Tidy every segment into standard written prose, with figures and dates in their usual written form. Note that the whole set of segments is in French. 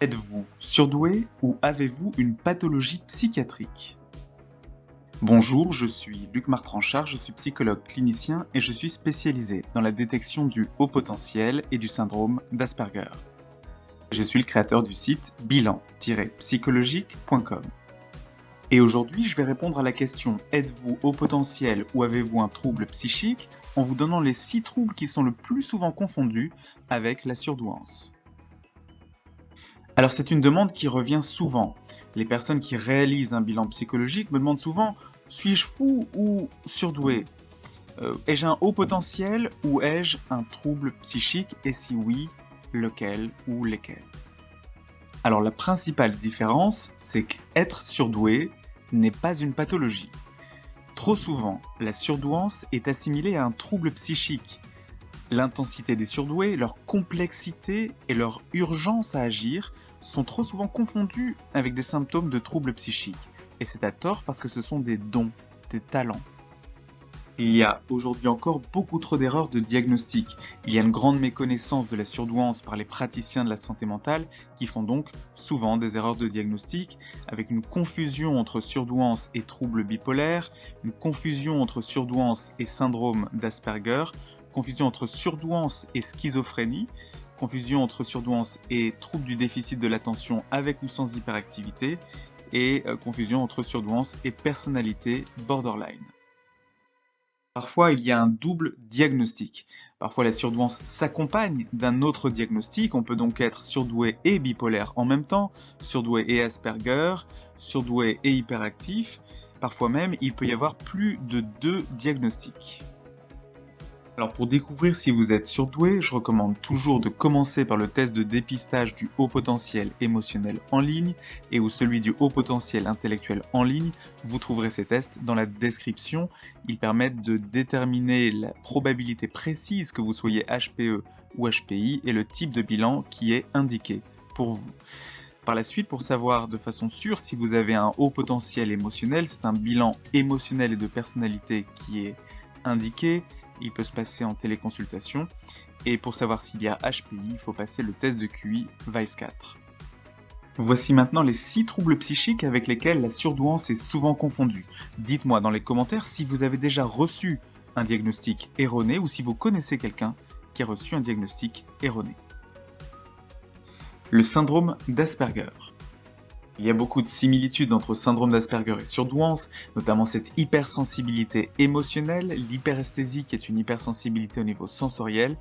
Êtes-vous surdoué ou avez-vous une pathologie psychiatrique? Bonjour, je suis Luc Martranchard, je suis psychologue clinicien et je suis spécialisé dans la détection du haut potentiel et du syndrome d'Asperger. Je suis le créateur du site bilan-psychologique.com. Et aujourd'hui, je vais répondre à la question « Êtes-vous haut potentiel ou avez-vous un trouble psychique ?» en vous donnant les 6 troubles qui sont le plus souvent confondus avec la surdouance. Alors c'est une demande qui revient souvent. Les personnes qui réalisent un bilan psychologique me demandent souvent « Suis-je fou ou surdoué ? Ai-je un haut potentiel ou ai-je un trouble psychique et si oui, lequel ou lesquels ?» Alors la principale différence, c'est qu'être surdoué n'est pas une pathologie. Trop souvent, la surdouance est assimilée à un trouble psychique. L'intensité des surdoués, leur complexité et leur urgence à agir sont trop souvent confondus avec des symptômes de troubles psychiques. Et c'est à tort parce que ce sont des dons, des talents. Il y a aujourd'hui encore beaucoup trop d'erreurs de diagnostic. Il y a une grande méconnaissance de la surdouance par les praticiens de la santé mentale qui font donc souvent des erreurs de diagnostic avec une confusion entre surdouance et troubles bipolaires, une confusion entre surdouance et syndrome d'Asperger, confusion entre surdouance et schizophrénie, confusion entre surdouance et trouble du déficit de l'attention avec ou sans hyperactivité et confusion entre surdouance et personnalité borderline. Parfois, il y a un double diagnostic. Parfois, la surdouance s'accompagne d'un autre diagnostic. On peut donc être surdoué et bipolaire en même temps, surdoué et Asperger, surdoué et hyperactif. Parfois même, il peut y avoir plus de 2 diagnostics. Alors pour découvrir si vous êtes surdoué, je recommande toujours de commencer par le test de dépistage du haut potentiel émotionnel en ligne et ou celui du haut potentiel intellectuel en ligne. Vous trouverez ces tests dans la description. Ils permettent de déterminer la probabilité précise que vous soyez HPE ou HPI et le type de bilan qui est indiqué pour vous. Par la suite, pour savoir de façon sûre si vous avez un haut potentiel émotionnel, c'est un bilan émotionnel et de personnalité qui est indiqué. Il peut se passer en téléconsultation. Et pour savoir s'il y a HPI, il faut passer le test de QI VICE-4. Voici maintenant les 6 troubles psychiques avec lesquels la surdouance est souvent confondue. Dites-moi dans les commentaires si vous avez déjà reçu un diagnostic erroné ou si vous connaissez quelqu'un qui a reçu un diagnostic erroné. Le syndrome d'Asperger. Il y a beaucoup de similitudes entre syndrome d'Asperger et surdouance, notamment cette hypersensibilité émotionnelle, l'hyperesthésie qui est une hypersensibilité au niveau sensoriel,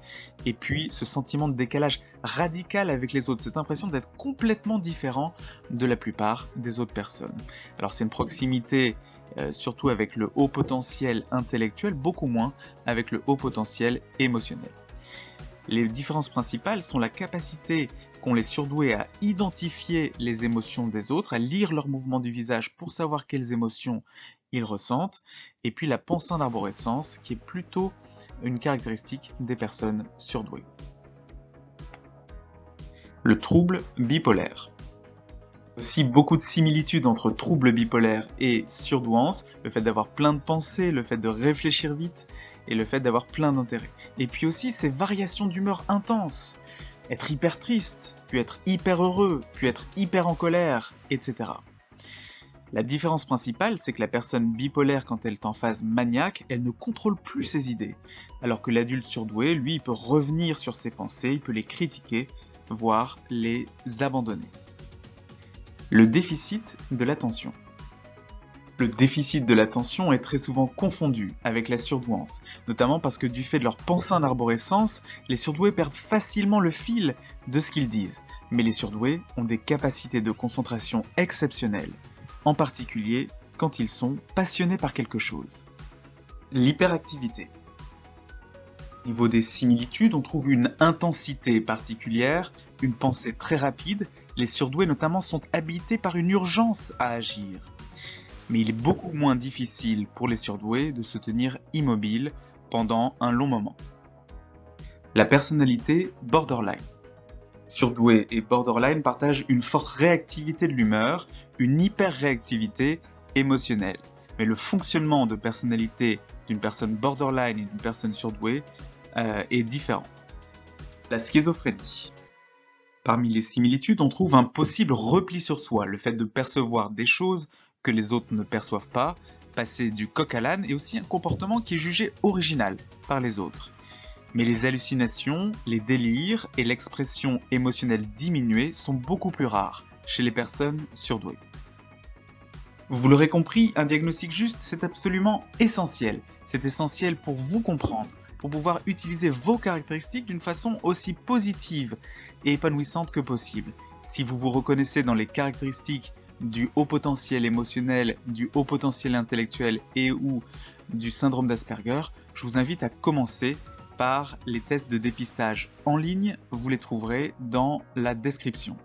et puis ce sentiment de décalage radical avec les autres, cette impression d'être complètement différent de la plupart des autres personnes. Alors c'est une proximité surtout avec le haut potentiel intellectuel, beaucoup moins avec le haut potentiel émotionnel. Les différences principales sont la capacité qu'ont les surdoués à identifier les émotions des autres, à lire leurs mouvements du visage pour savoir quelles émotions ils ressentent, et puis la pensée d'arborescence qui est plutôt une caractéristique des personnes surdouées. Le trouble bipolaire. Aussi beaucoup de similitudes entre trouble bipolaire et surdouance, le fait d'avoir plein de pensées, le fait de réfléchir vite et le fait d'avoir plein d'intérêts. Et puis aussi ces variations d'humeur intenses, être hyper triste, puis être hyper heureux, puis être hyper en colère, etc. La différence principale, c'est que la personne bipolaire, quand elle est en phase maniaque, elle ne contrôle plus ses idées, alors que l'adulte surdoué, lui, il peut revenir sur ses pensées, il peut les critiquer, voire les abandonner. Le déficit de l'attention. Le déficit de l'attention est très souvent confondu avec la surdouance, notamment parce que du fait de leur pensée en arborescence, les surdoués perdent facilement le fil de ce qu'ils disent. Mais les surdoués ont des capacités de concentration exceptionnelles, en particulier quand ils sont passionnés par quelque chose. L'hyperactivité. Au niveau des similitudes, on trouve une intensité particulière, une pensée très rapide. Les surdoués notamment sont habités par une urgence à agir. Mais il est beaucoup moins difficile pour les surdoués de se tenir immobiles pendant un long moment. La personnalité borderline. Surdoué et borderline partagent une forte réactivité de l'humeur, une hyper-réactivité émotionnelle. Mais le fonctionnement de personnalité d'une personne borderline et d'une personne surdouée est différent. La schizophrénie. Parmi les similitudes, on trouve un possible repli sur soi, le fait de percevoir des choses que les autres ne perçoivent pas, passer du coq à l'âne, et aussi un comportement qui est jugé original par les autres. Mais les hallucinations, les délires et l'expression émotionnelle diminuée sont beaucoup plus rares chez les personnes surdouées. Vous l'aurez compris, un diagnostic juste, c'est absolument essentiel. C'est essentiel pour vous comprendre, pour pouvoir utiliser vos caractéristiques d'une façon aussi positive et épanouissante que possible. Si vous vous reconnaissez dans les caractéristiques du haut potentiel émotionnel, du haut potentiel intellectuel et ou du syndrome d'Asperger, je vous invite à commencer par les tests de dépistage en ligne, vous les trouverez dans la description.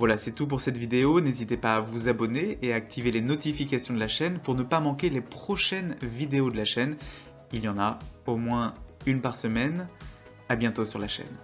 Voilà, c'est tout pour cette vidéo, n'hésitez pas à vous abonner et à activer les notifications de la chaîne pour ne pas manquer les prochaines vidéos de la chaîne. Il y en a au moins une par semaine. À bientôt sur la chaîne.